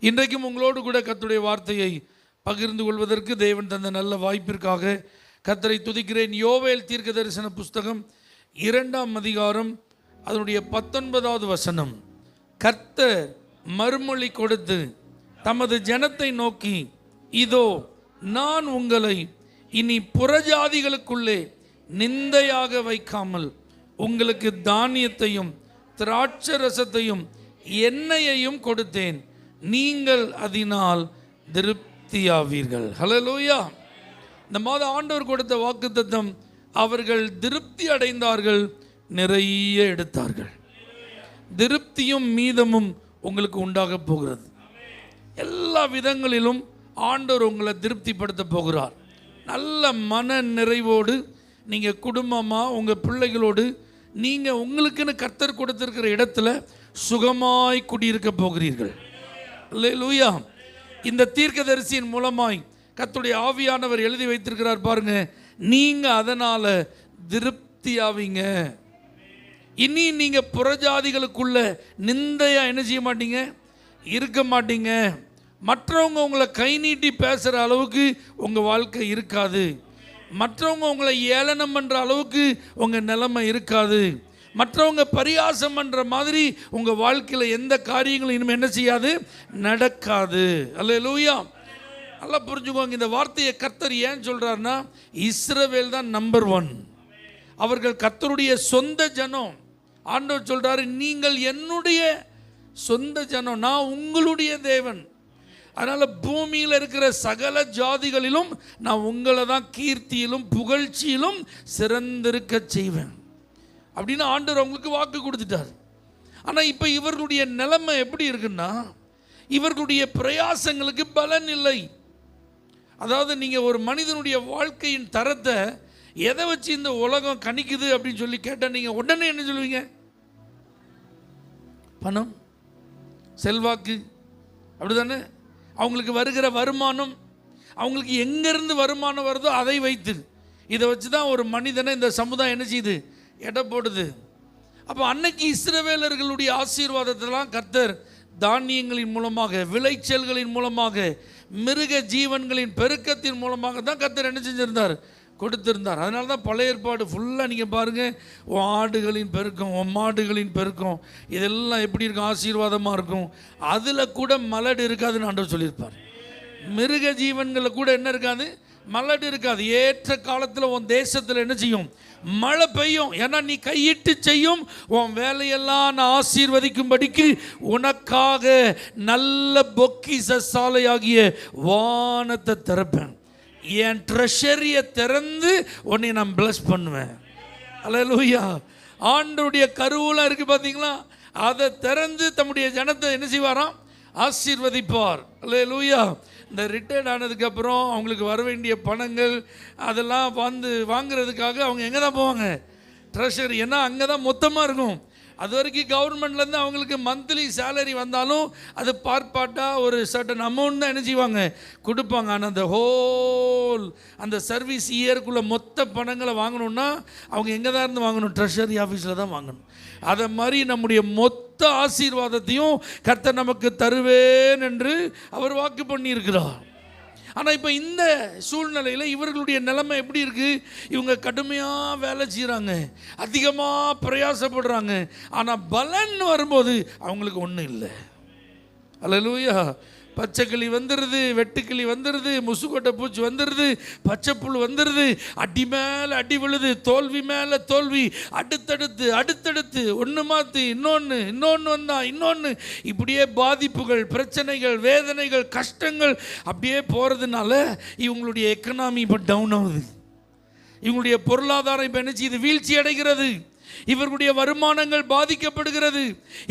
இன்றைக்கும் உங்களோடு கூட கர்த்தருடைய வார்த்தையை பகிர்ந்து கொள்வதற்கு தேவன் தந்த நல்ல வாய்ப்பிற்காக கர்த்தரை துதிக்கிறேன். யோவேல் தீர்க்க தரிசன புஸ்தகம் 2ஆம் அதிகாரம் அதனுடைய 19வது வசனம். கர்த்தர் மறுமொழி கொடுத்து தமது ஜனத்தை நோக்கி, இதோ நான் உங்களை இனி புறஜாதிகளுக்குள்ளே நிந்தையாக வைக்காமல் உங்களுக்கு தானியத்தையும் திராட்சரசத்தையும் எண்ணெயையும் கொடுத்தேன், நீங்கள் அதனால் திருப்தியாவீர்கள். ஹல்லேலூயா. இந்த மாதம் ஆண்டவர் கொடுத்த வாக்குத்தத்தம், அவர்கள் திருப்தி அடைந்தார்கள், நிறைய எடுத்தார்கள். திருப்தியும் மீதமும் உங்களுக்கு உண்டாக போகிறது. எல்லா விதங்களிலும் ஆண்டவர் உங்களை திருப்திப்படுத்த போகிறார். நல்ல மன நிறைவோடு நீங்கள் குடும்பமாக உங்கள் பிள்ளைகளோடு நீங்கள் உங்களுக்குன்னு கர்த்தர் கொடுத்திருக்கிற இடத்துல சுகமாய் குடியிருக்க போகிறீர்கள். அல்லேலூயா. இந்த தீர்க்கதரிசியின் மூலமாய் கர்த்தருடைய ஆவியானவர் எழுதி வைத்திருக்கிறார் பாருங்க, நீங்கள் அதனால் திருப்தியாவீங்க. இனி நீங்கள் புறஜாதிகளுக்குள்ள நிந்தையா என்ன செய்ய மாட்டீங்க, இருக்க மாட்டீங்க. மற்றவங்க உங்களை கை நீட்டி பேசுகிற அளவுக்கு உங்கள் வாழ்க்கை இருக்காது. மற்றவங்க உங்களை ஏளனம் பண்ணுற அளவுக்கு உங்கள் நிலைமை இருக்காது. மற்றவங்க பரியாசம் பண்ணுற மாதிரி உங்கள் வாழ்க்கையில் எந்த காரியங்களும் இனிமேல் என்ன செய்யாது, நடக்காது. அல்லேலூயா. நல்லா புரிஞ்சுக்கோங்க. இந்த வார்த்தையை கர்த்தர் ஏன் சொல்கிறாருன்னா, இஸ்ரவேல் தான் நம்பர் 1. அவர்கள் கர்த்தருடைய சொந்த ஜனம். ஆண்டவர் சொல்கிறாரு, நீங்கள் என்னுடைய சொந்த ஜனம், நான் உங்களுடைய தேவன். அதனால் பூமியில் இருக்கிற சகல ஜாதிகளிலும் நான் உங்களை தான் கீர்த்தியிலும் புகழ்ச்சியிலும் சிறந்திருக்க செய்வேன் அப்படின்னு ஆண்டவர் அவங்களுக்கு வாக்கு கொடுத்துட்டார். ஆனால் இப்போ இவர்களுடைய நிலைமை எப்படி இருக்குன்னா, இவர்களுடைய பிரயாசங்களுக்கு பலன் இல்லை. அதாவது நீங்கள் ஒரு மனிதனுடைய வாழ்க்கையின் தரத்தை எதை வச்சு இந்த உலகம் கணிக்குது அப்படின்னு சொல்லி கேட்டால் நீங்கள் உடனே என்ன சொல்லுவீங்க? பணம், செல்வாக்கு, அப்படிதானே? அவங்களுக்கு வருகிற வருமானம், அவங்களுக்கு எங்கேருந்து வருமானம் வருதோ அதை வைத்து, இதை வச்சு தான் ஒரு மனிதனை இந்த சமுதாயம் என்ன செய்யுது, எடை போடுது. அப்போ அன்னைக்கு இஸ்ரவேலர்களுடைய ஆசீர்வாதத்தெல்லாம் கர்த்தர் தானியங்களின் மூலமாக, விளைச்சல்களின் மூலமாக, மிருக ஜீவன்களின் பெருக்கத்தின் மூலமாக தான் கர்த்தர் என்ன செஞ்சிருந்தார், கொடுத்திருந்தார். அதனால தான் பழைய ஏற்பாடு ஃபுல்லாக நீங்கள் பாருங்கள், உன் ஆடுகளின் பெருக்கம், உன் மாடுகளின் பெருக்கம், இதெல்லாம் எப்படி இருக்கும், ஆசீர்வாதமாக இருக்கும். அதில் கூட மலடு இருக்காதுன்னு ஆண்டவர் சொல்லியிருப்பார். மிருக ஜீவன்களில் கூட என்ன இருக்காது, மலடு இருக்காது. ஏற்ற காலத்தில் உன் தேசத்தில் என்ன செய்யும், மழை பெய்யும். ஏன்னா நீ கையிட்டு செய்யும் உன் வேலையெல்லாம் நான் ஆசீர்வதிக்கும்படிக்கு உனக்காக நல்ல பொக்கிஷ சாலையாகிய வானத்தை திறப்பேன். என் ட்ரெஷரியை திறந்து உன்னை நான் பிளஸ் பண்ணுவேன். அல்லேலூயா. ஆண்டவருடைய கருவூலம் இருக்குது பார்த்தீங்களா, அதை திறந்து தம்முடைய ஜனத்தை என்ன செய்வாராம், ஆசீர்வதிப்பார். அல்லேலூயா. இந்த ரிட்டையர்ட் ஆனதுக்கப்புறம் அவங்களுக்கு வர வேண்டிய பணங்கள் அதெல்லாம் வாங்குறதுக்காக அவங்க எங்கே தான் போவாங்க, ட்ரெஷரி. ஏன்னா அங்கே தான் மொத்தமாக இருக்கும். அது வரைக்கும் கவர்மெண்ட்லேருந்து அவங்களுக்கு மந்த்லி சேலரி வந்தாலும் அது பார்ப்பாட்டாக ஒரு சர்டன் அமௌண்ட் தான் என்ன செய்வாங்க, கொடுப்பாங்க. ஆனால் அந்த ஹோல் அந்த சர்வீஸ் இயருக்குள்ளே மொத்த பணங்களை வாங்கணுன்னா அவங்க எங்கே தான் இருந்து வாங்கணும், ட்ரெஷரி ஆஃபீஸில் தான் வாங்கணும். அதை மாதிரி நம்முடைய மொத்த ஆசீர்வாதத்தையும் கர்த்தர் நமக்கு தருவேன் என்று அவர் வாக்கு பண்ணியிருக்கிறார். ஆனால் இப்போ இந்த சூழ்நிலையில் இவர்களுடைய நிலைமை எப்படி இருக்குது, இவங்க கடுமையாக வேலை செய்கிறாங்க, அதிகமாக பிரயாசப்படுறாங்க. ஆனால் பலன் வரும்போது அவங்களுக்கு ஒன்றும் இல்லை. அல்லேலூயா. பச்சைக்கிளி வந்துடுது, வெட்டுக்கிளி வந்துடுது, முசுக்கொட்டை பூச்சி வந்துடுது, பச்சைப்புல் வந்துடுது, அடி மேலே அடி விழுது, தோல்வி மேலே தோல்வி, அடுத்தடுத்து ஒன்று மாற்றி இன்னொன்று வந்தால் இன்னொன்று, இப்படியே பாதிப்புகள், பிரச்சனைகள், வேதனைகள், கஷ்டங்கள் அப்படியே போகிறதுனால இவங்களுடைய எக்கனாமி இப்போ டவுன் ஆகுது. இவங்களுடைய பொருளாதாரம் இப்போ என்ன செய்யுது, வீழ்ச்சி அடைகிறது. இவர்களுடைய வருமானங்கள் பாதிக்கப்படுகிறது.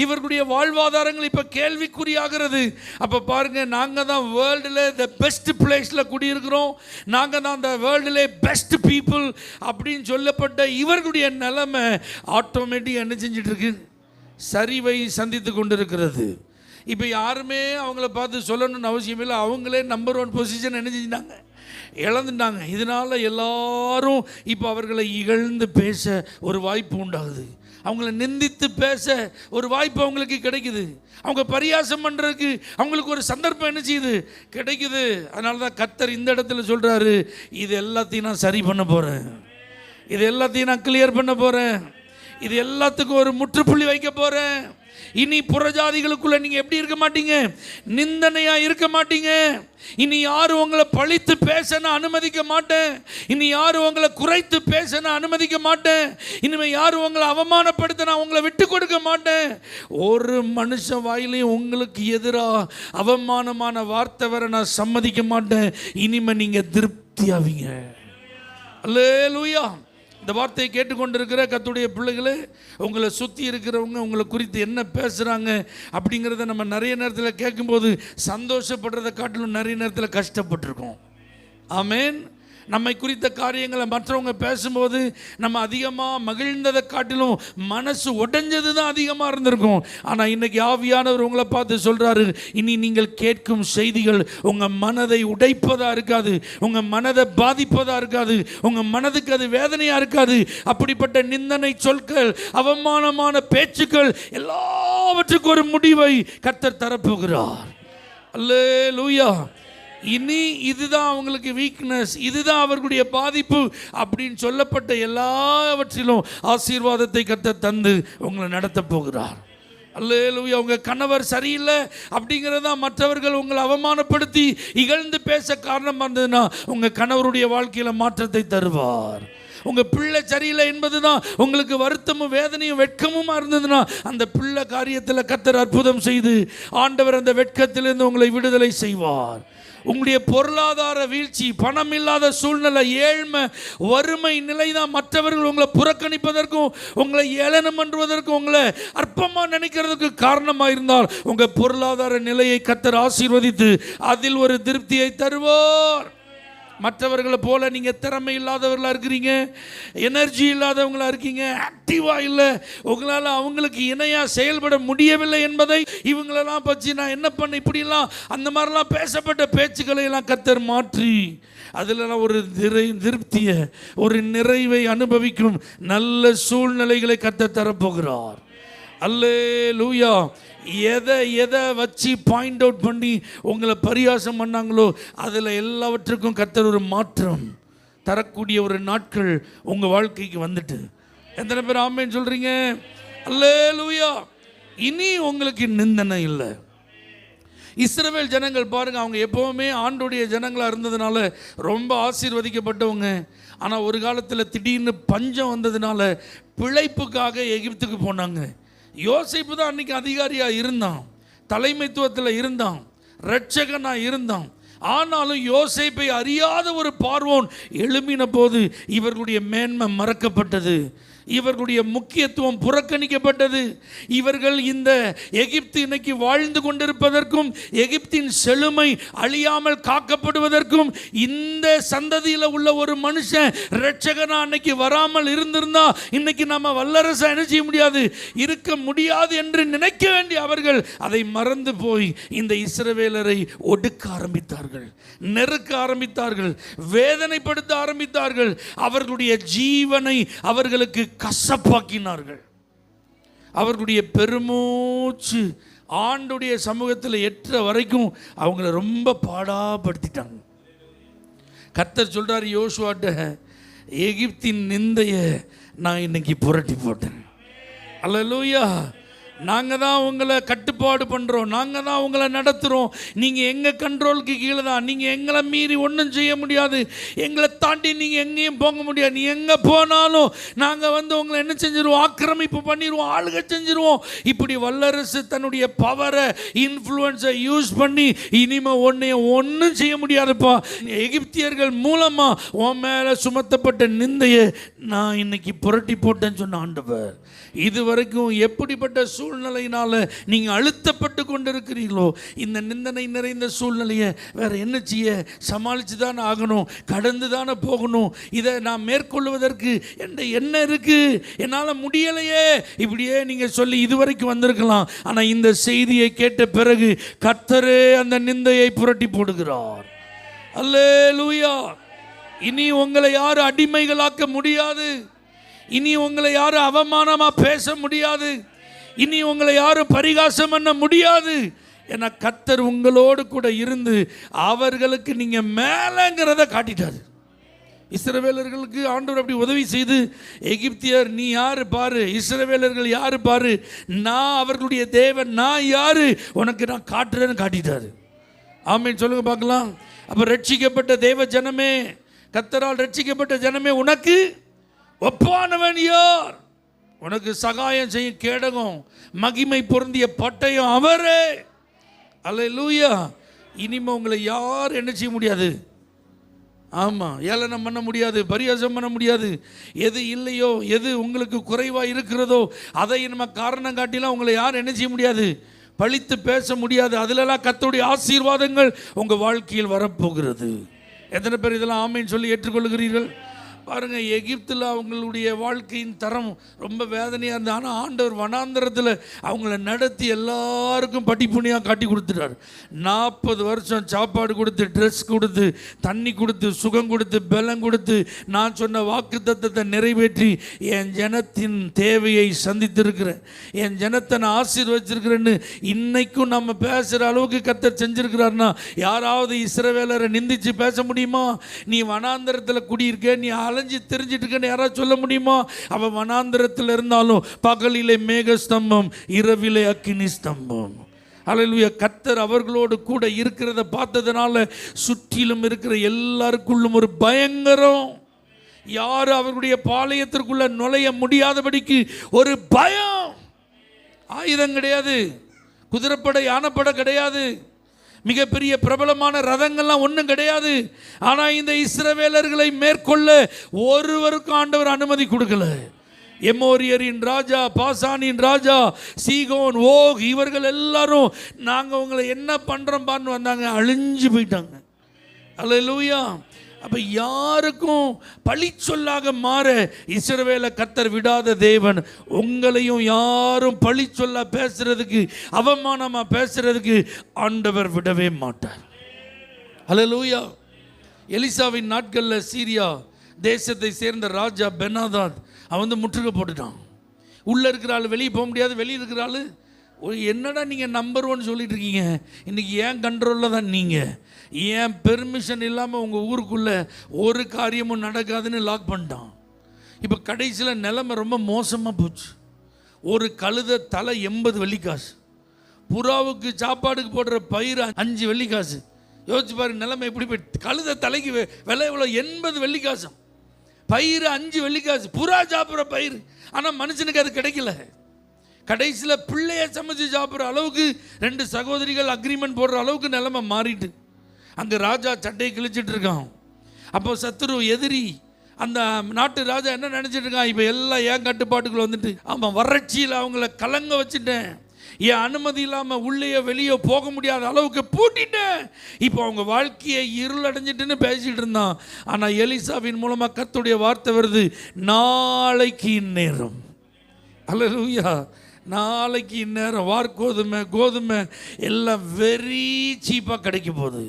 இவர்களுடைய வாழ்வாதாரங்கள் இப்போ கேள்விக்குறியாகிறது. அப்போ பாருங்க, நாங்கள் தான் வேர்ல்டில் த பெஸ்ட் பிளேஸில் குடியிருக்கிறோம், நாங்கள் தான் அந்த வேர்ல்டிலே பெஸ்ட் பீப்புள் அப்படின்னு சொல்லப்பட்ட இவர்களுடைய நிலைமை ஆட்டோமேட்டிக் என்ன செஞ்சிட்டு இருக்கு, சரிவை சந்தித்து கொண்டிருக்கிறது. இப்போ யாருமே அவங்கள பார்த்து சொல்லணும்னு அவசியம் இல்லை. அவங்களே நம்பர் 1 பொசிஷன் என்ன செஞ்சிட்டாங்க, இழந்துட்டாங்க. இதனால் எல்லாரும் இப்போ அவர்களை இகழ்ந்து பேச ஒரு வாய்ப்பு உண்டாகுது. அவங்கள நிந்தித்து பேச ஒரு வாய்ப்பு அவங்களுக்கு கிடைக்குது. அவங்க பரியாசம் பண்ணுறதுக்கு அவங்களுக்கு ஒரு சந்தர்ப்பம் என்ன செய்யுது, கிடைக்குது. அதனால தான் கர்த்தர் இந்த இடத்துல சொல்கிறாரு, இது எல்லாத்தையும் நான் சரி பண்ண போகிறேன், இது எல்லாத்தையும் நான் கிளியர் பண்ண போகிறேன், இது எல்லாத்துக்கும் ஒரு முற்றுப்புள்ளி வைக்க போகிறேன். இனி புறஜாதிகளுக்குள்ள நீங்கள் எப்படி இருக்க மாட்டீங்க, நிந்தனையாக இருக்க மாட்டீங்க. இனி யாரும் உங்களை பழித்து பேச நான் அனுமதிக்க மாட்டேன். இனி யாரும் உங்களை குறைத்து பேச நான் அனுமதிக்க மாட்டேன். இனிமேல் யாரும் உங்களை அவமானப்படுத்த நான் உங்களை விட்டு கொடுக்க மாட்டேன். ஒரு மனுஷன் வாயிலையும் உங்களுக்கு எதிராக அவமானமான வார்த்தை வர நான் சம்மதிக்க மாட்டேன். இனிமேல் நீங்கள் திருப்தியாவீங்க. அல்லேலூயா. இந்த வார்த்தையை கேட்டுக்கொண்டிருக்கிற கர்த்தருடைய பிள்ளைகளே, உங்களை சுற்றி இருக்கிறவங்க உங்களை குறித்து என்ன பேசுகிறாங்க அப்படிங்கிறத நம்ம நிறைய நேரத்தில் கேட்கும்போது சந்தோஷப்படுறதை காட்டிலும் நிறைய நேரத்தில் கஷ்டப்பட்டிருக்கோம். ஆமேன். நம்மை குறித்த காரியங்களை மற்றவங்க பேசும்போது நம்ம அதிகமாக மகிழ்ந்ததை காட்டிலும் மனசு உடைஞ்சது தான் அதிகமாக இருந்திருக்கும். ஆனால் இன்றைக்கி ஆவியானவர் உங்களை பார்த்து சொல்கிறாரு, இனி நீங்கள் கேட்கும் செய்திகள் உங்கள் மனதை உடைப்பதாக இருக்காது, உங்கள் மனதை பாதிப்பதாக இருக்காது, உங்கள் மனதுக்கு அது வேதனையாக இருக்காது. அப்படிப்பட்ட நிந்தனை சொற்கள், அவமானமான பேச்சுக்கள் எல்லாவற்றுக்கும் ஒரு முடிவை கர்த்தர் தரப்போகிறார். அல்லேலூயா. இனி இதுதான் அவங்களுக்கு வீக்னஸ், இதுதான் அவர்களுடைய பாதிப்பு அப்படின்னு சொல்லப்பட்ட எல்லாவற்றிலும் ஆசீர்வாதத்தை கர்த்தர் தந்து உங்களை நடத்த போகிறார். அல்லேலூயா. உங்கள் கணவர் சரியில்லை அப்படிங்கிறதா மற்றவர்கள் உங்களை அவமானப்படுத்தி இகழ்ந்து பேச காரணமாக இருந்ததுன்னா உங்கள் கணவருடைய வாழ்க்கையில் மாற்றத்தை தருவார். உங்கள் பிள்ளை சரியில்லை என்பது தான் உங்களுக்கு வருத்தமும் வேதனையும் வெட்கமுமா இருந்ததுன்னா அந்த பிள்ளை காரியத்தில் கர்த்தர் அற்புதம் செய்து ஆண்டவர் அந்த வெட்கத்திலிருந்து உங்களை விடுதலை செய்வார். உங்களுடைய பொருளாதார வீழ்ச்சி, பணம் இல்லாத சூழ்நிலை, ஏழ்மை, வறுமை நிலை தான் மற்றவர்கள் உங்களை புறக்கணிப்பதற்கும் உங்களை ஏளனம் பண்ணுவதற்கும் உங்களை அற்பமாக நினைக்கிறதுக்கு காரணமாக இருந்தால் உங்கள் பொருளாதார நிலையை கர்த்தர் ஆசீர்வதித்து அதில் ஒரு திருப்தியை தருவார். மற்றவர்களை போல நீங்கள் திறமை இல்லாதவர்களாக இருக்கிறீங்க, எனர்ஜி இல்லாதவங்களாக இருக்கீங்க, ஆக்டிவாக இல்லை, உங்களால் அவங்களுக்கு இணையாக செயல்பட முடியவில்லை என்பதை இவங்களெல்லாம் பற்றி நான் என்ன பண்ண இப்படிலாம் அந்த மாதிரிலாம் பேசப்பட்ட பேச்சுக்களை எல்லாம் கர்த்தர் மாற்றி அதிலெல்லாம் ஒரு திருப்தியை, ஒரு நிறைவை அனுபவிக்கும் நல்ல சூழ்நிலைகளை கர்த்தர் தரப்போகிறார். அல்லேலூயா. எதை வச்சு பாயிண்ட் அவுட் பண்ணி உங்களை பரியாசம் பண்ணாங்களோ அதில் எல்லாவற்றுக்கும் கர்த்தர் ஒரு மாற்றம் தரக்கூடிய ஒரு நாட்கள் உங்கள் வாழ்க்கைக்கு வந்துட்டு, எத்தனை பேர் ஆமென் சொல்கிறீங்க? அல்லேலூயா. இனி உங்களுக்கு நிந்தனை இல்லை. இஸ்ரவேல் ஜனங்கள் பாருங்கள், அவங்க எப்போவுமே ஆண்டுடைய ஜனங்களாக இருந்ததுனால ரொம்ப ஆசீர்வதிக்கப்பட்டவங்க. ஆனால் ஒரு காலத்தில் திடீர்னு பஞ்சம் வந்ததுனால பிழைப்புக்காக எகிப்துக்கு போனாங்க. யோசேப்பு தான் அன்றைக்கி அதிகாரியாக இருந்தான், தலைமைத்துவத்தில் இருந்தான், இரட்சகனாக இருந்தான். ஆனாலும் யோசேப்பை அறியாத ஒரு பார்வோன் எழும்பின போது இவர்களுடைய மேன்மை மறக்கப்பட்டது, இவர்களுடைய முக்கியத்துவம் புறக்கணிக்கப்பட்டது. இவர்கள் இந்த எகிப்து இன்னைக்கு வாழ்ந்து கொண்டிருப்பதற்கும் எகிப்தின் செழுமை அழியாமல் காக்கப்படுவதற்கும் இந்த சந்ததியில் உள்ள ஒரு மனுஷன் இரட்சகனா அன்னைக்கு வராமல் இருந்திருந்தா இன்னைக்கு நம்ம வல்லரசா என்ன செய்ய முடியாது, இருக்க முடியாது என்று நினைக்க வேண்டிய அவர்கள் அதை மறந்து போய் இந்த இஸ்ரவேலரை ஒடுக்க ஆரம்பித்தார்கள், நெருக்க ஆரம்பித்தார்கள், வேதனைப்படுத்த ஆரம்பித்தார்கள். அவர்களுடைய ஜீவனை அவர்களுக்கு கசப்பாக்கினார்கள். அவர்களுடைய பெருமூச்சு ஆண்டுடைய சமூகத்தில் எற்ற வரைக்கும் அவங்கள ரொம்ப பாடாப்படுத்திட்டாங்க. கர்த்தர் சொல்றார் யோசுவாட்ட, எகிப்தின் நிந்தையை நான் இன்னைக்கு புரட்டி போட்டேன். அல்லேலூயா. நாங்கள் தான் உங்களை கட்டுப்பாடு பண்ணுறோம், நாங்கள் தான் உங்களை நடத்துகிறோம், நீங்கள் எங்கள் கண்ட்ரோலுக்கு கீழே தான், நீங்கள் எங்களை மீறி ஒன்றும் செய்ய முடியாது, எங்களை தாண்டி நீங்கள் எங்கேயும் போக முடியாது, நீ எங்கே போனாலும் நாங்கள் வந்து உங்களை என்ன செஞ்சிருவோம், ஆக்கிரமிப்பு பண்ணிடுவோம், ஆளுக செஞ்சிருவோம். இப்படி வல்லரசு தன்னுடைய பவரை, இன்ஃப்ளூயன்ஸை யூஸ் பண்ணி இனிமேல் ஒன்றும் செய்ய முடியாதுப்பா, எகிப்தியர்கள் மூலமாக உன் மேலே சுமத்தப்பட்ட நிந்தையை நான் இன்னைக்கு புரட்டி போட்டேன்னு சொன்ன ஆண்டவர். இதுவரைக்கும் எப்படிப்பட்ட சூழ்நிலையினால நீங்கள் அழுத்தப்பட்டு கொண்டிருக்கிறீர்களோ இந்த நிந்தனை நிறைந்த சூழ்நிலையை வேற என்ன செய்ய, சமாளித்து தானே ஆகணும், கடந்து தானே போகணும், இதை நான் மேற்கொள்வதற்கு என்ன இருக்கு, என்னால் முடியலையே, இப்படியே நீங்கள் சொல்லி இதுவரைக்கும் வந்திருக்கலாம். ஆனால் இந்த செய்தியை கேட்ட பிறகு கர்த்தரே அந்த நிந்தையை புரட்டி போடுகிறார். அல்லேலூயா. இனி உங்களை யாரும் அடிமைகளாக்க முடியாது. இனி உங்களை யாரும் அவமானமா பேச முடியாது. இனி உங்களை யாரும் பரிகாசம் பண்ண முடியாது. ஏன்னா கர்த்தர் உங்களோடு கூட இருந்து அவர்களுக்கு நீங்க மேலங்கிறத காட்டிட்டாரு. இஸ்ரவேலர்களுக்கு ஆண்டவர் அப்படி உதவி செய்து, எகிப்தியர் நீ யாரு பாரு, இஸ்ரவேலர்கள் யாரு பாரு, நான் அவர்களுடைய தேவன், நான் யாரு உனக்கு நான் காட்டுறேன்னு காட்டிட்டாரு. ஆமென் சொல்லுங்க பார்க்கலாம். அப்ப ரட்சிக்கப்பட்ட தேவ ஜனமே, கர்த்தரால் ரட்சிக்கப்பட்ட ஜனமே, உனக்கு ஒப்பானவன் யார்? உனக்கு சகாயம் செய்யும் கேடகம், மகிமை பொருந்திய பட்டயம் அவரே. அல்லேலூயா. இனிமே உங்களை யார் என்ன செய்ய முடியாது. ஆமாம், ஏளனம் பண்ண முடியாது, பரியாசம் பண்ண முடியாது. எது இல்லையோ, எது உங்களுக்கு குறைவாக இருக்கிறதோ அதை நம்ம காரணம் காட்டிலாம் உங்களை யார் என்ன செய்ய முடியாது, பழித்து பேச முடியாது. அதிலெல்லாம் கர்த்தருடைய ஆசீர்வாதங்கள் உங்கள் வாழ்க்கையில் வரப்போகிறது. எத்தனை பேர் இதெல்லாம் ஆமேன்னு சொல்லி ஏற்றுக்கொள்கிறீர்கள்? பாருங்கள், எகிப்தில் அவங்களுடைய வாழ்க்கையின் தரம் ரொம்ப வேதனையாக இருந்தது. ஆனால் ஆண்டவர் வனாந்தரத்தில் அவங்கள நடத்தி எல்லாருக்கும் படிப்புனியாக காட்டி கொடுத்துட்டார். 40 வருஷம் சாப்பாடு கொடுத்து, ட்ரெஸ் கொடுத்து, தண்ணி கொடுத்து, சுகம் கொடுத்து, பலம் கொடுத்து, நான் சொன்ன வாக்கு தத்தத்தை நிறைவேற்றி என் ஜனத்தின் தேவையை சந்தித்திருக்கிறேன், என் ஜனத்தை நான் ஆசீர்வச்சிருக்கிறேன்னு இன்னைக்கும் நம்ம பேசுகிற அளவுக்கு கர்த்தர் செஞ்சிருக்கிறார்னா யாராவது இஸ்ரவேலரை நிந்திச்சு பேச முடியுமா? நீ வனாந்தரத்தில் குடியிருக்க, நீ அலைஞ்சு தெரிஞ்சிட்டு இருக்கன்னு யாராவது சொல்ல முடியுமா? அவன் வனாந்திரத்தில் இருந்தாலும் பகலிலே மேகஸ்தம்பம், இரவிலே அக்கினி ஸ்தம்பம். அல்லேலூயா. கர்த்தர் அவர்களோடு கூட இருக்கிறத பார்த்ததுனால சுற்றிலும் இருக்கிற எல்லாருக்குள்ளும் ஒரு பயங்கரம். யாரும் அவர்களுடைய பாளையத்திற்குள்ள நுழைய முடியாதபடிக்கு ஒரு பயம். ஆயுதம் கிடையாது, குதிரைப்படை, யானைப்படை கிடையாது, மிகப்பெரிய பிரபலமான ரதங்கள்லாம் ஒன்றும் கிடையாது. ஆனால் இந்த இஸ்ரவேலர்களை மேற்கொள்ள ஒருவருக்கும் ஆண்டவர் அனுமதி கொடுக்கல. எமோரியரின் ராஜா, பாசானின் ராஜா, சீகோன், ஓக், இவர்கள் எல்லாரும் நாங்கள் உங்களை என்ன பண்ணுறோம் பான்னு வந்தாங்க, அழிஞ்சு போயிட்டாங்க. அல்லேலூயா. அப்போ யாருக்கும் பழிச்சொல்லாக மாற இஸ்ரவேலை கர்த்தர் விடாத தேவன். உங்களையும் யாரும் பழிச்சொல்லா பேசுறதுக்கு, அவமானமாக பேசுறதுக்கு ஆண்டவர் விடவே மாட்டார். அல்லேலூயா. எலிசாவின் நாட்களில் சீரியா தேசத்தை சேர்ந்த ராஜா பெனாதாத் அவன் முற்றுகை போட்டுட்டான். உள்ளே இருக்கிற ஆள் வெளியே போக முடியாது, வெளியே இருக்கிற ஆள் என்னடா நீங்கள் நம்பர் 1 சொல்லிட்டு இருக்கீங்க, இன்றைக்கி ஏன் கண்ட்ரோலில் தான் நீங்கள், ஏன் பெர்மிஷன் இல்லாமல் உங்கள் ஊருக்குள்ளே ஒரு காரியமும் நடக்காதுன்னு லாக் பண்ணிட்டான். இப்போ கடைசியில் நிலைமை ரொம்ப மோசமாக போச்சு. ஒரு கழுதை தலை 80 வெள்ளிக்காசு, புறாவுக்கு சாப்பாடுக்கு போடுற பயிர் 5 வெள்ளிக்காசு. யோசிச்சு பாருங்க நிலைமை எப்படி போய். கழுதை தலைக்கு விலை எவ்வளோ? 80 வெள்ளிக்காசு. பயிர் 5 வெள்ளிக்காசு, புறா சாப்பிட்ற பயிர். ஆனால் மனுஷனுக்கு அது கிடைக்கல. கடைசியில் பிள்ளைய சமைச்சு சாப்பிட்ற அளவுக்கு 2 சகோதரிகள் அக்ரிமெண்ட் போடுற அளவுக்கு நிலைமை மாறிட்டு அங்கே ராஜா சட்டையை கிழிச்சிட்டு இருக்கான். அப்போ சத்துரு, எதிரி, அந்த நாட்டு ராஜா என்ன நினச்சிட்டு இருக்கான், இப்போ எல்லாம் என் கட்டுப்பாட்டுக்குள்ள வந்துட்டு, ஆமாம் வறட்சியில் அவங்கள கலங்க வச்சுட்டேன், என் அனுமதி இல்லாமல் உள்ளேயோ வெளியோ போக முடியாத அளவுக்கு பூட்டிட்டேன், இப்போ அவங்க வாழ்க்கையை இருளடைஞ்சிட்டுன்னு பேசிகிட்டு இருந்தான். ஆனால் எலிசாவின் மூலமாக கர்த்தருடைய வார்த்தை வருது, நாளைக்கு இந்நேரம். அல்லேலூயா. நாளைக்கு இந்நேரம் வார்கோதுமை, கோதுமை எல்லாம் வெரி சீப்பாக கிடைக்க போகுது.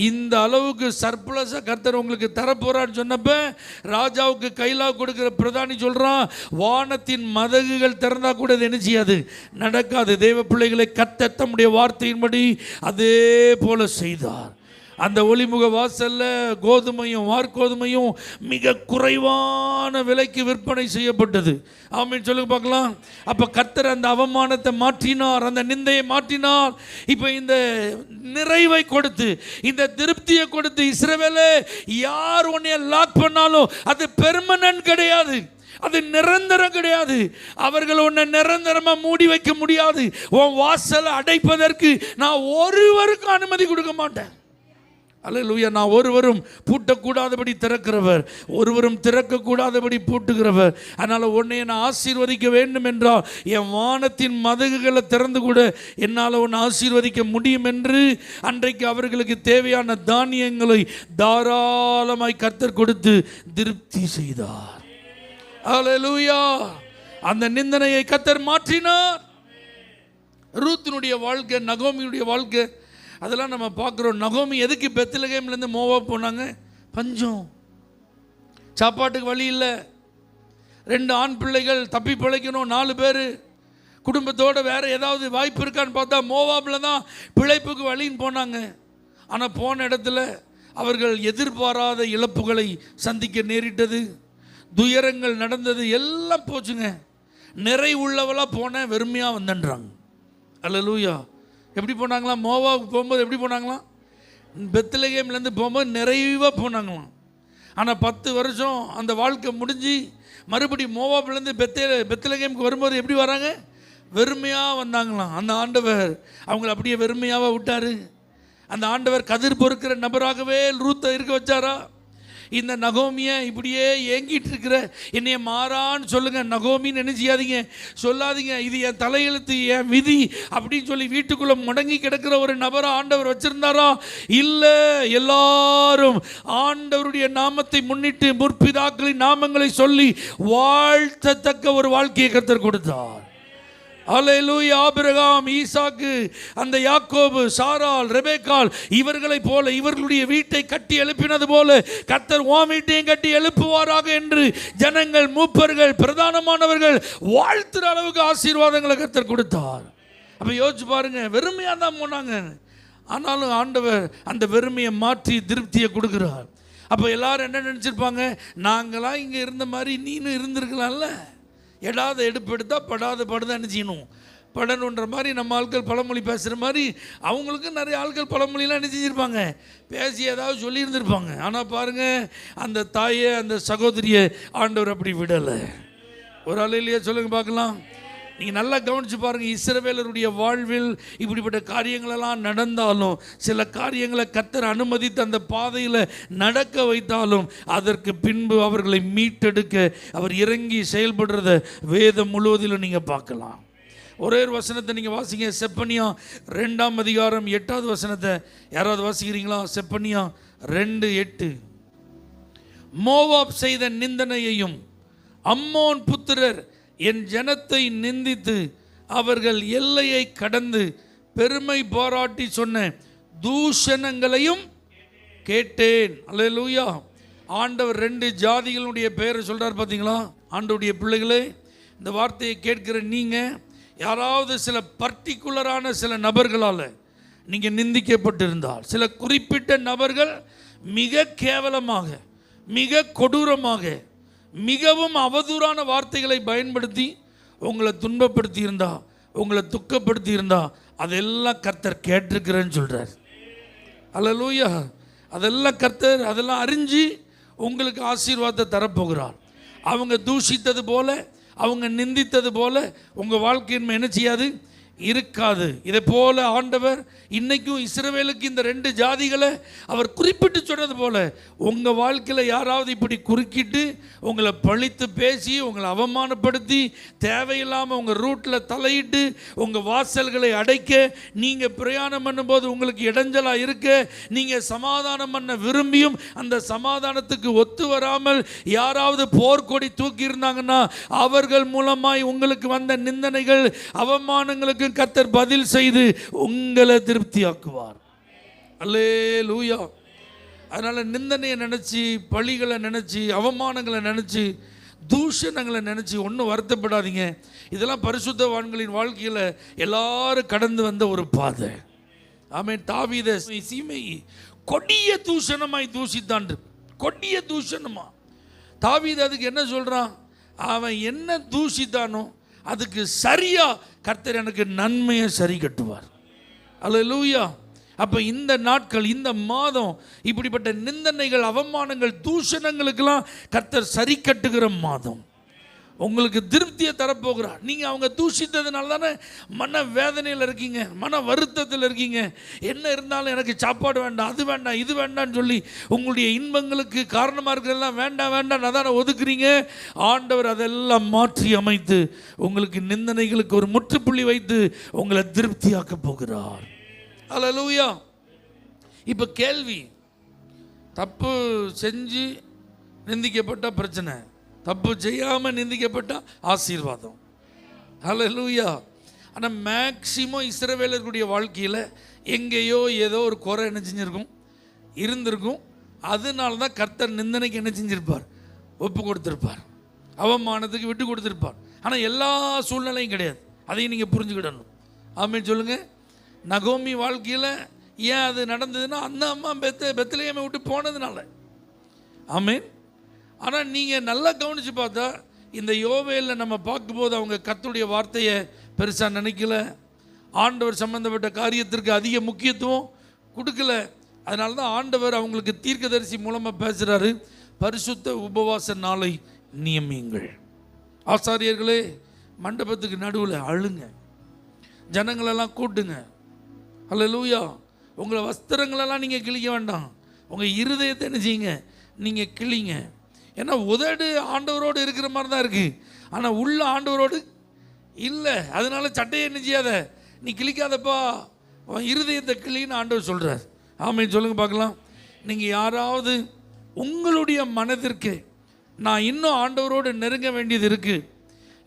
இந்த அளவுக்கு சர்ப்ளஸாக கர்த்தர் உங்களுக்கு தரப்போறான்னு சொன்னப்ப ராஜாவுக்கு கைலாக கொடுக்குற பிரதானி சொல்கிறான், வானத்தின் மதகுகள் திறந்தால் கூட இது என்ன செய்யாது, நடக்காது. தேவ பிள்ளைகளை கர்த்தர் தம்முடைய வார்த்தையின்படி அதே போல செய்தார். அந்த ஒளிமுக வாசலில் கோதுமையும் வார்கோதுமையும் மிக குறைவான விலைக்கு விற்பனை செய்யப்பட்டது. ஆமென் சொல்லுங்க பார்க்கலாம். அப்போ கர்த்தர் அந்த அவமானத்தை மாற்றினார், அந்த நிந்தையை மாற்றினார். இப்போ இந்த நிறைவை கொடுத்து, இந்த திருப்தியை கொடுத்து, இஸ்ரவேலே யார் உன்னை லாக் பண்ணாலும் அது பெர்மனன்ட் கிடையாது, அது நிரந்தரம் கிடையாது. அவர்கள் உன்னை நிரந்தரமாக மூடி வைக்க முடியாது. உன் வாசலை அடைப்பதற்கு நான் ஒருவருக்கும் அனுமதி கொடுக்க மாட்டேன். அல்லேலூயா. நான் ஒருவரும் பூட்டக்கூடாதபடி திறக்கிறவர், ஒருவரும் திறக்கக்கூடாதபடி பூட்டுகிறவர். அதனால் உன்னை நான் ஆசீர்வதிக்க வேண்டும் என்றால் என் வானத்தின் மதகுகளை திறந்து கூட என்னால் உன்னை ஆசீர்வதிக்க முடியும் என்று அன்றைக்கு அவர்களுக்கு தேவையான தானியங்களை தாராளமாய் கர்த்தர் கொடுத்து திருப்தி செய்தார். அல்லேலூயா. அந்த நிந்தனையை கர்த்தர் மாற்றினார். ரூத்தினுடைய வாழ்க்கை, நகோமியுடைய வாழ்க்கை, அதெல்லாம் நம்ம பார்க்குறோம். நகோமி எதுக்கு பெத்லகேம்லேருந்து மோவாப் போனாங்க? பஞ்சம், சாப்பாட்டுக்கு வழி இல்லை. 2 ஆண் பிள்ளைகள் தப்பி பிழைக்கணும், 4 பேர் குடும்பத்தோடு வேறு ஏதாவது வாய்ப்பு இருக்கான்னு பார்த்தா மோவாபில் தான் பிழைப்புக்கு வழின்னு போனாங்க. ஆனால் போன இடத்துல அவர்கள் எதிர்பாராத இழப்புகளை சந்திக்க நேரிட்டது, துயரங்கள் நடந்தது, எல்லாம் போச்சுங்க. நிறை உள்ளவளாக போன வெறுமையாக வந்தன்றாங்க. அல்லேலூயா. எப்படி போனாங்களாம்? மோவாவுக்கு போகும்போது எப்படி போனாங்களாம்? பெத்லகேம்லேருந்து போகும்போது நிறைவாக போனாங்களாம். ஆனால் 10 வருஷம் அந்த வாழ்க்கை முடிஞ்சு மறுபடியும் மோவாப்லேருந்து பெத்லகேமுக்கு வரும்போது எப்படி வராங்க? வெறுமையாக வந்தாங்களாம். அந்த ஆண்டவர் அவங்கள அப்படியே வெறுமையாக விட்டார். அந்த ஆண்டவர் கதிர் பொறுக்கிற நபராகவே ரூத்தை இருக்க வச்சாரா? இந்த நகோமியை இப்படியே ஏங்கிட்டு இருக்கிற என்னைய மாறான்னு சொல்லுங்கள். நகோமின்னு என்ன செய்யாதீங்க, சொல்லாதீங்க இது என் தலையெழுத்து, என் விதி அப்படின்னு சொல்லி வீட்டுக்குள்ளே முடங்கி கிடக்கிற ஒரு நபரை ஆண்டவர் வச்சிருந்தாரா? இல்லை. எல்லாரும் ஆண்டவருடைய நாமத்தை முன்னிட்டு முற்பிதாக்களின் நாமங்களை சொல்லி வாழ்த்தத்தக்க ஒரு வாழ்க்கையை கர்த்தர் கொடுத்தார். அல்லேலூயா. ஆபிரகாம், ஈசாக்கு, அந்த யாக்கோபு, சாராள், ரெபேக்காள் இவர்களைப் போல இவர்களுடைய வீட்டை கட்டி எழுப்பினது போல கர்த்தர் உன் வீட்டையும் கட்டி எழுப்புவாராக என்று ஜனங்கள், மூப்பர்கள், பிரதானமானவர்கள் வாழ்த்துற அளவுக்கு ஆசீர்வாதங்களை கர்த்தர் கொடுத்தார். அப்போ யோசிச்சு பாருங்க, வெறுமையாக தான் போனாங்க. ஆனாலும் ஆண்டவர் அந்த வெறுமையை மாற்றி திருப்தியை கொடுக்குறார். அப்போ எல்லாரும் என்ன நினச்சிருப்பாங்க? நாங்களாம் இங்கே இருந்த மாதிரி நீனும் இருந்திருக்கலாம்ல. எடாத எடுப்பு எடுத்தால் படாத படுதான் செய்யணும், படணுன்ற மாதிரி நம்ம ஆட்கள் பழமொழி பேசுகிற மாதிரி அவங்களுக்கு நிறைய ஆட்கள் பழமொழிலாம் என்ன செஞ்சுருப்பாங்க, பேசி ஏதாவது சொல்லியிருந்திருப்பாங்க. ஆனால் பாருங்கள், அந்த தாயை, அந்த சகோதரியை ஆண்டவர் அப்படி விடலை. ஒரு ஆள் இல்லையா? சொல்லுங்கள் பார்க்கலாம். நீங்கள் நல்லா கவனித்து பாருங்கள். இஸ்ரவேலருடைய வாழ்வில் இப்படிப்பட்ட காரியங்களெல்லாம் நடந்தாலும், சில காரியங்களை கர்த்தர் அனுமதித்து அந்த பாதையில் நடக்க வைத்தாலும், அதற்கு பின்பு அவர்களை மீட்டெடுக்க அவர் இறங்கி செயல்படுறத வேதம் முழுவதிலும் நீங்கள் பார்க்கலாம். ஒரே ஒரு வசனத்தை நீங்கள் வாசிங்க. செப்பனியா 2ஆம் அதிகாரம் 8வது வசனத்தை யாராவது வாசிக்கிறீங்களா? செப்பனியா 2:8. மோவாப் செய்த நிந்தனையையும் அம்மோன் புத்திரர் என் ஜனத்தை நிந்தித்து அவர்கள் எல்லையை கடந்து பெருமை பாராட்டி சொன்ன தூஷணங்களையும் கேட்டேன். அல்லேலூயா. ஆண்டவர் 2 ஜாதிகளுடைய பெயரை சொல்கிறார் பார்த்தீங்களா? ஆண்டவருடைய பிள்ளைகளே, இந்த வார்த்தையை கேட்கிற நீங்கள் யாராவது சில பர்டிகுலரான சில நபர்களால் நீங்கள் நிந்திக்கப்பட்டிருந்தால், சில குறிப்பிட்ட நபர்கள் மிக கேவலமாக, மிக கொடூரமாக, மிகவும் அவதூறான வார்த்தைகளை பயன்படுத்தி உங்களை துன்பப்படுத்தி இருந்தா, உங்களை துக்கப்படுத்தி இருந்தா, அதெல்லாம் கர்த்தர் கேட்டிருக்கிறேன்னு சொல்கிறார். அல்லேலூயா. அதெல்லாம் கர்த்தர் அதெல்லாம் அறிஞ்சு உங்களுக்கு ஆசீர்வாதத்தை தரப்போகிறார். அவங்க தூஷித்தது போல, அவங்க நிந்தித்தது போல உங்கள் வாழ்க்கையின் என்ன செய்யாது, இருக்காது. இதை போல ஆண்டவர் இன்னைக்கும் இஸ்ரவேலுக்கு இந்த 2 ஜாதிகளை அவர் குறிப்பிட்டு சொன்னது போல உங்கள் வாழ்க்கையில் யாராவது இப்படி குறுக்கிட்டு உங்களை பழித்து பேசி உங்களை அவமானப்படுத்தி தேவையில்லாமல் உங்கள் ரூட்டில் தலையிட்டு உங்கள் வாசல்களை அடைக்க, நீங்கள் பிரயாணம் பண்ணும்போது உங்களுக்கு இடைஞ்சலாக இருக்க, நீங்கள் சமாதானம் பண்ண விரும்பியும் அந்த சமாதானத்துக்கு ஒத்து வராமல் யாராவது போர்க்கொடி தூக்கி இருந்தாங்கன்னா அவர்கள் மூலமாய் உங்களுக்கு வந்த நிந்தனைகள், அவமானங்களுக்கு கர்த்தர் பதில் செய்து உங்களை திருப்தியாக்குவார். அல்லேலூயா. அதனால நிந்தனையை நினைச்சு, பழிகளை நினைச்சு, அவமானங்களை நினைச்சு, தூஷணங்களை நினைச்சு ஒன்றும் வருத்தப்படாதீங்க. இதெல்லாம் பரிசுத்தவான்களின் வாழ்க்கையில் எல்லாரும் கடந்து வந்த ஒரு பாதை. ஆமென். தாவீதை சீமை கொடிய தூஷணமாய் தூஷித்தான். கொடிய தூஷணமா. தாவீது அதுக்கு என்ன சொல்றான்? அவன் என்ன தூஷித்தானோ அதுக்கு சரியா கர்த்தர் எனக்கு நன்மையை சரி கட்டுவார். அல்லேலூயா. அப்போ இந்த நாட்கள், இந்த மாதம் இப்படிப்பட்ட நிந்தனைகள், அவமானங்கள், தூஷணங்களுக்கெல்லாம் கர்த்தர் சரி கட்டுகிற மாதம். உங்களுக்கு திருப்தியை தரப்போகிறார். நீங்கள் அவங்க தூஷித்ததுனால தானே மன வேதனையில் இருக்கீங்க, மன வருத்தத்தில் இருக்கீங்க. என்ன இருந்தாலும் எனக்கு சாப்பாடு வேண்டாம், அது வேண்டாம், இது வேண்டாம்னு சொல்லி உங்களுடைய இன்பங்களுக்கு காரணமாக இருக்கிறதெல்லாம் வேண்டாம் வேண்டாம் அதான ஒதுக்குறீங்க. ஆண்டவர் அதெல்லாம் மாற்றி அமைத்து உங்களுக்கு நிந்தனைகளுக்கு ஒரு முற்றுப்புள்ளி வைத்து உங்களை திருப்தியாக்க போகிறார். அல்லேலூயா. இப்போ கேள்வி, தப்பு செஞ்சு நிந்திக்கப்பட்ட பிரச்சனை, தப்பு செய்யாமல் நிந்திக்கப்பட்ட ஆசீர்வாதம். அல்லேலூயா. ஆனால் மேக்சிமம் இஸ்ரவேலர்களுடைய வாழ்க்கையில் எங்கேயோ ஏதோ ஒரு குறை என்ன செஞ்சுருக்கும், இருந்திருக்கும். அதனால தான் கர்த்தர் நிந்தனைக்கு என்ன செஞ்சிருப்பார், ஒப்பு கொடுத்துருப்பார். அவமானத்துக்கு விட்டு கொடுத்துருப்பார். ஆனால் எல்லா சூழ்நிலையும் கிடையாது, அதையும் நீங்கள் புரிஞ்சுக்கிடணும். ஆமென் சொல்லுங்கள். நகோமி வாழ்க்கையில் ஏன் அது நடந்ததுன்னா அந்த அம்மா பெத்லகேமை விட்டு போனதுனால. ஆமென். ஆனால் நீங்கள் நல்லா கவனித்து பார்த்தா இந்த யோவேலில் நம்ம பார்க்கும்போது அவங்க கர்த்தருடைய வார்த்தையை பெருசாக நினைக்கல, ஆண்டவர் சம்பந்தப்பட்ட காரியத்திற்கு அதிக முக்கியத்துவம் கொடுக்கல. அதனால தான் ஆண்டவர் அவங்களுக்கு தீர்க்கதரிசி மூலமாக பேசுகிறாரு, பரிசுத்த உபவாச நாளை நியமியுங்கள். ஆசாரியர்களே, மண்டபத்துக்கு நடுவில் அழுங்க, ஜனங்களெல்லாம் கூட்டுங்க. அல்லேலூயா. உங்களை வஸ்திரங்களெல்லாம் நீங்கள் கிழிக்க வேண்டாம், உங்கள் இருதயத்தை என்ன செய்யுங்க, நீங்கள் கிழிங்க. ஏன்னா உதடு ஆண்டவரோடு இருக்கிற மாதிரி தான் இருக்குது, ஆனால் உள்ள ஆண்டவரோடு இல்லை. அதனால சட்டையை என்ன செய்யாத, நீ கிழிக்காதப்பா, இருதயத்தை கிளின்னு ஆண்டவர் சொல்கிறார். ஆமென் சொல்லுங்க பார்க்கலாம். நீங்கள் யாராவது உங்களுடைய மனதிற்கு நான் இன்னும் ஆண்டவரோடு நெருங்க வேண்டியது இருக்குது,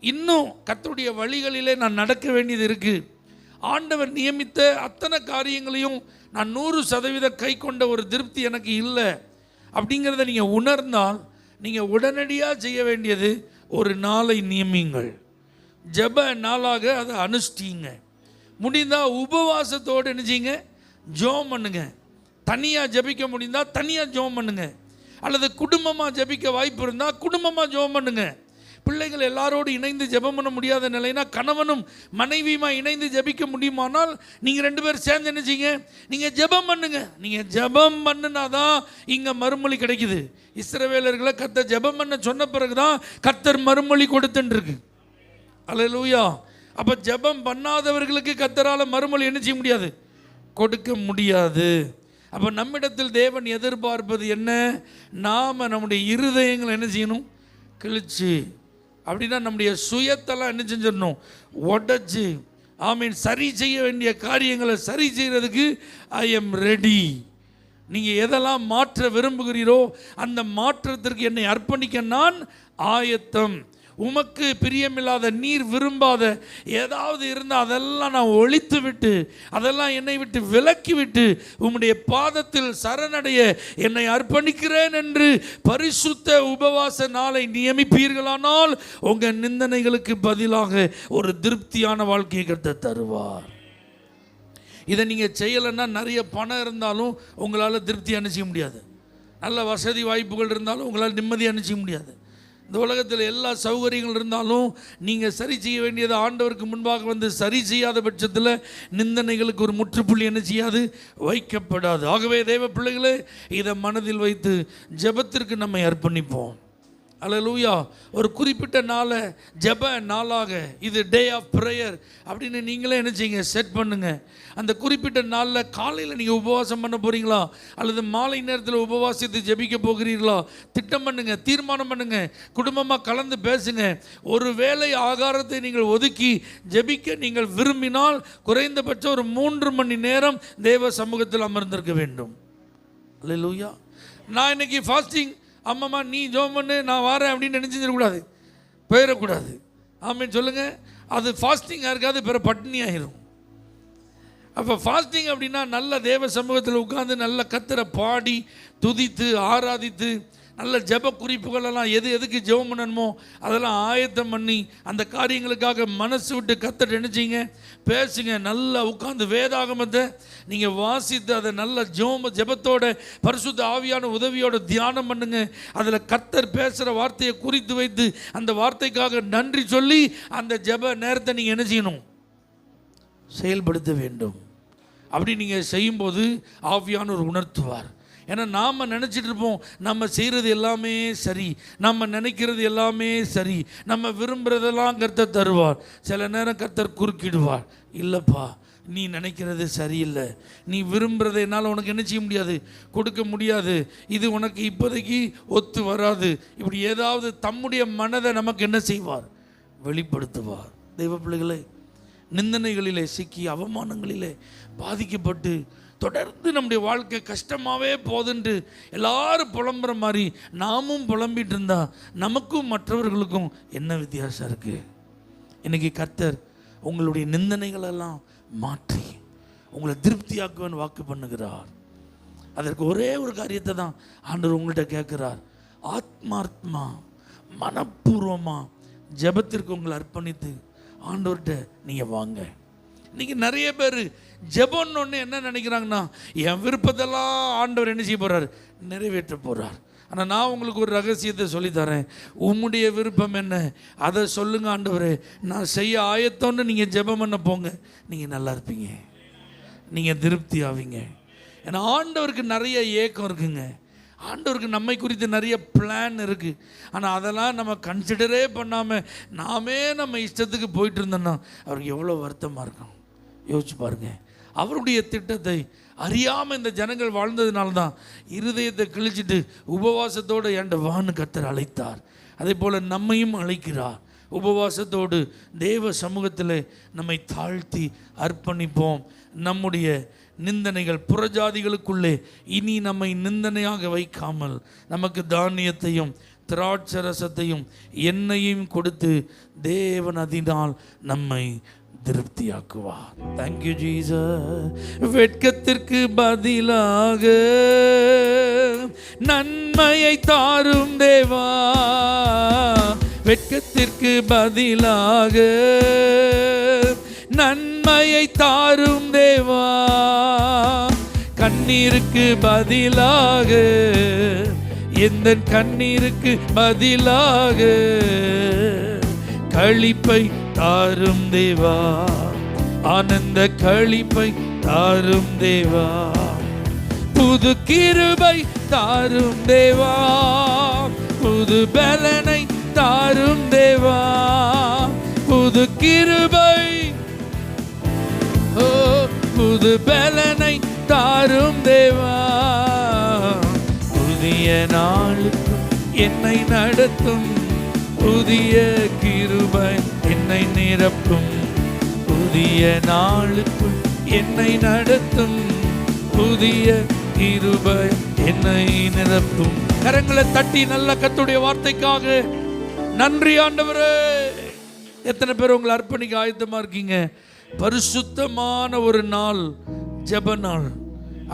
இன்னும் கர்த்தருடைய வழிகளிலே நான் நடக்க வேண்டியது இருக்குது, ஆண்டவர் நியமித்த அத்தனை காரியங்களையும் நான் 100% கை கொண்ட ஒரு திருப்தி எனக்கு இல்லை அப்படிங்கிறத நீங்கள் உணர்ந்தால் நீங்கள் உடனடியாக செய்ய வேண்டியது ஒரு நாளை நியமியுங்கள். ஜெப நாளாக அதை அனுஷ்டிங்க. முடிந்தால் உபவாசத்தோடு என்ன செய்யுங்க, ஜெபம் பண்ணுங்க. தனியாக ஜெபிக்க முடிந்தால் தனியாக ஜெபம் பண்ணுங்க, அல்லது குடும்பமாக ஜெபிக்க வாய்ப்பு இருந்தால் குடும்பமாக ஜெபம் பண்ணுங்க. பிள்ளைகள் எல்லாரோடு இணைந்து ஜெபம் பண்ண முடியாத நிலைனா கணவனும் மனைவியுமா இணைந்து ஜெபிக்க முடியுமானால் நீங்கள் 2 பேர் சேர்ந்து என்ன செய்யுங்க, நீங்கள் ஜெபம் பண்ணுங்க. நீங்கள் ஜெபம் பண்ணுனாதான் இங்கே மறுமொழி கிடைக்குது. இஸ்ரவேலர்களை கர்த்தர் ஜெபம் பண்ண சொன்ன பிறகு தான் கர்த்தர் மறுமொழி கொடுத்துருக்கு. அல்லேலூயா. அப்போ ஜெபம் பண்ணாதவர்களுக்கு கர்த்தரால் மறுமொழி என்ன செய்ய முடியாது, கொடுக்க முடியாது. அப்போ நம்மிடத்தில் தேவன் எதிர்பார்ப்பது என்ன, நாம் நம்முடைய இருதயங்களை என்ன செய்யணும், கிழிச்சு, அப்படின்னா நம்முடைய சுயத்தெல்லாம் என்ன செஞ்சிடணும், உடச்சி. ஆமீன். சரி செய்ய வேண்டிய காரியங்களை சரி செய்கிறதுக்கு ஐ எம் ரெடி. நீங்கள் எதெல்லாம் மாற்ற விரும்புகிறீரோ அந்த மாற்றத்திற்கு என்னை அர்ப்பணிக்க நான் ஆயத்தம். உமக்கு பிரியமில்லாத, நீர் விரும்பாத ஏதாவது இருந்தால் அதெல்லாம் நான் ஒழித்து விட்டு, அதெல்லாம் என்னை விட்டு விலக்கி விட்டு உம்முடைய பாதத்தில் சரணடைய என்னை அர்ப்பணிக்கிறேன் என்று பரிசுத்த உபவாச நாளை நியமிப்பீர்களானால் உங்கள் நிந்தனைகளுக்கு பதிலாக ஒரு திருப்தியான வாழ்க்கையை கர்த்தர் தருவார். இதை நீங்கள் செய்யலைன்னா நிறைய பணம் இருந்தாலும் உங்களால் திருப்தி அனுப்பிக்க முடியாது, நல்ல வசதி வாய்ப்புகள் இருந்தாலும் உங்களால் நிம்மதி அனுப்பிக்க முடியாது. இந்த உலகத்தில் எல்லா சௌகரியங்கள் இருந்தாலும் நீங்கள் சரி செய்ய வேண்டியது ஆண்டவருக்கு முன்பாக வந்து சரி செய்யாத பட்சத்தில் நிந்தனைகளுக்கு ஒரு முற்றுப்புள்ளி என்ன செய்யாது, வைக்கப்படாது. ஆகவே தேவ பிள்ளைகளே, இதை மனதில் வைத்து ஜெபத்திற்கு நம்மை அர்ப்பணிப்போம். அல்லேலூயா. ஒரு குறிப்பிட்ட நாளை ஜெப நாளாக, இது டே ஆஃப் ப்ரேயர் அப்படின்னு நீங்களே என்ன செய்யுங்க, செட் பண்ணுங்க. அந்த குறிப்பிட்ட நாளில் காலையில் நீங்கள் உபவாசம் பண்ண போகிறீங்களா அல்லது மாலை நேரத்தில் உபவாசித்து ஜெபிக்க போகிறீர்களா, திட்டம் பண்ணுங்க, தீர்மானம் பண்ணுங்க, குடும்பமாக கலந்து பேசுங்க. ஒரு வேளை ஆகாரத்தை நீங்கள் ஒதுக்கி ஜெபிக்க நீங்கள் விரும்பினால் குறைந்தபட்சம் ஒரு 3 மணி நேரம் தேவ சமூகத்தில் அமர்ந்திருக்க வேண்டும். அல்லேலூயா. நான் இன்னைக்கு ஃபாஸ்டிங், அம்மாம்மா நீ ஜெபம் பண்ணு நான் வரேன் அப்படின்னு நினச்சிடக்கூடாது, போயிடக்கூடாது. ஆமீன் சொல்லுங்கள். அது ஃபாஸ்டிங்காக இருக்காது, பிற பட்டினி ஆகிரும். அப்போ ஃபாஸ்டிங் அப்படின்னா நல்ல தேவ சமூகத்தில் உட்கார்ந்து நல்ல கர்த்தரை பாடி துதித்து ஆராதித்து நல்ல ஜெப குறிப்புகளெல்லாம் எதுக்கு ஜெபம் பண்ணணுமோ அதெல்லாம் ஆயத்தம் பண்ணி அந்த காரியங்களுக்காக மனசு விட்டு கர்த்தர் நினைச்சிங்க பேசுங்க. நல்லா உட்கார்ந்து வேதாகமத்தை நீங்கள் வாசித்து அதை நல்ல ஜெபத்தோட பரிசுத்த ஆவியான உதவியோட தியானம் பண்ணுங்க. அதில் கர்த்தர் பேசுகிற வார்த்தையை குறித்து வைத்து அந்த வார்த்தைக்காக நன்றி சொல்லி அந்த ஜெப நேரத்தை நீங்கள் என்ன செய்யணும், செயல்படுத்த வேண்டும். அப்படி நீங்கள் செய்யும்போது ஆவியானவர் உணர்த்துவார். ஏன்னா நாம் நினச்சிட்டு இருப்போம் நம்ம செய்கிறது எல்லாமே சரி, நம்ம நினைக்கிறது எல்லாமே சரி, நம்ம விரும்புகிறதெல்லாம் கர்த்தர் தருவார். சில நேரம் கர்த்தர் குறுக்கிடுவார். இல்லைப்பா, நீ நினைக்கிறது சரியில்லை, நீ விரும்புகிறத என்னால் உனக்கு என்ன செய்ய முடியாது, கொடுக்க முடியாது, இது உனக்கு இப்போதைக்கு ஒத்து வராது. இப்படி ஏதாவது தம்முடைய மனதை நமக்கு என்ன செய்வார், வெளிப்படுத்துவார். தெய்வ பிள்ளைகளை, நிந்தனைகளிலே சிக்கி அவமானங்களிலே பாதிக்கப்பட்டு தொடர்ந்து நம்முடைய வாழ்க்கை கஷ்டமாகவே போதுன்ட்டு எல்லாரும் புலம்புற மாதிரி நாமும் புலம்பிட்டு இருந்தால் நமக்கும் மற்றவர்களுக்கும் என்ன வித்தியாசம் இருக்குது? இன்றைக்கி கர்த்தர் உங்களுடைய நிந்தனைகளெல்லாம் மாற்றி உங்களை திருப்தியாக்குவேன்னு வாக்கு பண்ணுகிறார். அதற்கு ஒரே ஒரு காரியத்தை தான் ஆண்டவர் உங்கள்கிட்ட கேட்குறார். ஆத்மார்த்தமா மனப்பூர்வமாக ஜெபத்திற்கு உங்களை அர்ப்பணித்து ஆண்டவர்கிட்ட நீங்கள் வாங்க. இன்றைக்கி நிறைய பேர் ஜெபம்னு என்ன நினைக்கிறாங்கன்னா, என் விருப்பத்தெல்லாம் ஆண்டவர் என்ன செய்ய போகிறார், நிறைவேற்ற போகிறார். ஆனால் நான் உங்களுக்கு ஒரு ரகசியத்தை சொல்லித்தரேன். உம்முடைய விருப்பம் என்ன அதை சொல்லுங்கள் ஆண்டவரே, நான் செய்ய ஆயத்தம்னு நீங்கள் ஜெபம் பண்ண போங்க. நீங்கள் நல்லா இருப்பீங்க, நீங்கள் திருப்தி ஆவீங்க. ஏன்னா ஆண்டவருக்கு நிறைய ஏக்கம் இருக்குங்க. ஆண்டவருக்கு நம்மை குறித்து நிறைய பிளான் இருக்குது. ஆனால் அதெல்லாம் நம்ம கன்சிடரே பண்ணாமல் நாமே நம்ம இஷ்டத்துக்கு போயிட்டு இருந்தோம்னா அவருக்கு எவ்வளோ வருத்தமாக இருக்கும். யோசிச்சு பாருங்க. அவருடைய திட்டத்தை அறியாமல் இந்த ஜனங்கள் வாழ்ந்ததுனால தான் இருதயத்தை கிழிச்சிட்டு உபவாசத்தோடு என்ற வான்னு கர்த்தர் அழைத்தார். அதே போல் நம்மையும் அழைக்கிறார். உபவாசத்தோடு தேவ சமூகத்தில் நம்மை தாழ்த்தி அர்ப்பணிப்போம். நம்முடைய நிந்தனைகள் புறஜாதிகளுக்குள்ளே இனி நம்மை நிந்தனையாக வைக்காமல் நமக்கு தானியத்தையும் திராட்சரசத்தையும் எண்ணெயையும் கொடுத்து தேவன் அதனால் நம்மை திருப்தியாக்குவார். Thank you Jesus. வெட்கத்திற்கு பதிலாக நன்மையை தாரும் தேவா, வெட்கத்திற்கு பதிலாக நன்மையை தாரும் தேவா, கண்ணீருக்கு பதிலாக எந்த கண்ணீருக்கு பதிலாக களிப்பை தாரும் தேவா, ஆனந்த களிப்பை தாரும் தேவா, புது கிருபை தாரும் தேவா, புது பலனை தாரும் தேவா, புது கிருபை, ஓ புது பலனை தாரும் தேவா, புதிய நாளுக்கு என்னை நடத்தும், புதிய கிருபை என்னை நிரப்பும், புதிய நாளுக்குள் என்னை நடத்தும், புதிய கிருபை என்னை நிரப்பும். கரங்களை தட்டி நல்ல கர்த்தருடைய வார்த்தைக்காக நன்றி ஆண்டவரே. எத்தனை பேர் உங்களை அர்ப்பணிக்க ஆயத்தமாக இருக்கீங்க? பரிசுத்தமான ஒரு நாள், ஜெப நாள்.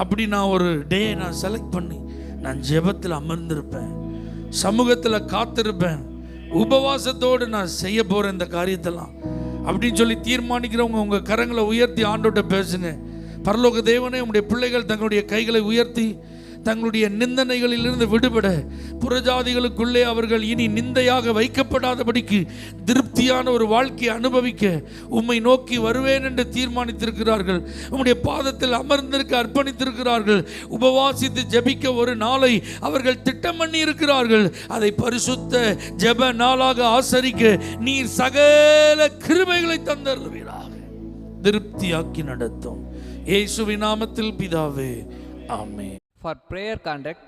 அப்படி நான் ஒரு டே நான் செலக்ட் பண்ணி நான் ஜெபத்தில் அமர்ந்திருப்பேன், சமூகத்தில் காத்திருப்பேன், உபவாசத்தோடு நான் செய்ய போகிறேன் இந்த காரியத்தெல்லாம் அப்படின்னு சொல்லி தீர்மானிக்கிறவங்க உங்கள் கரங்களை உயர்த்தி ஆண்டோட்ட பேசுங்க. பரலோக தேவனே, உங்களுடைய பிள்ளைகள் தங்களுடைய கைகளை உயர்த்தி தங்களுடைய நிந்தனைகளிலிருந்து விடுபட, புறஜாதிகளுக்குள்ளே அவர்கள் இனி நிந்தையாக வைக்கப்படாதபடிக்கு திருப்தியான ஒரு வாழ்க்கையை அனுபவிக்க உம்மை நோக்கி வருவேன் என்று தீர்மானித்திருக்கிறார்கள். உம்முடைய பாதத்தில் அமர்ந்திருக்க அர்ப்பணித்திருக்கிறார்கள். உபவாசித்து ஜெபிக்க ஒரு நாளை அவர்கள் திட்டம் பண்ணி இருக்கிறார்கள். அதை பரிசுத்த ஜெப நாளாக ஆசரிக்க நீர் சகல கிருபைகளை தந்தருள்வீராக, திருப்தியாக்கி நடத்தும். இயேசுவின் நாமத்தில் பிதாவே, ஆமென். For prayer contact,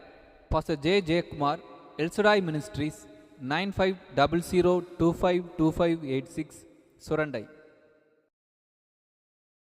Pastor J. Kumar, El Shaddai Ministries, 9500252586, Surandai.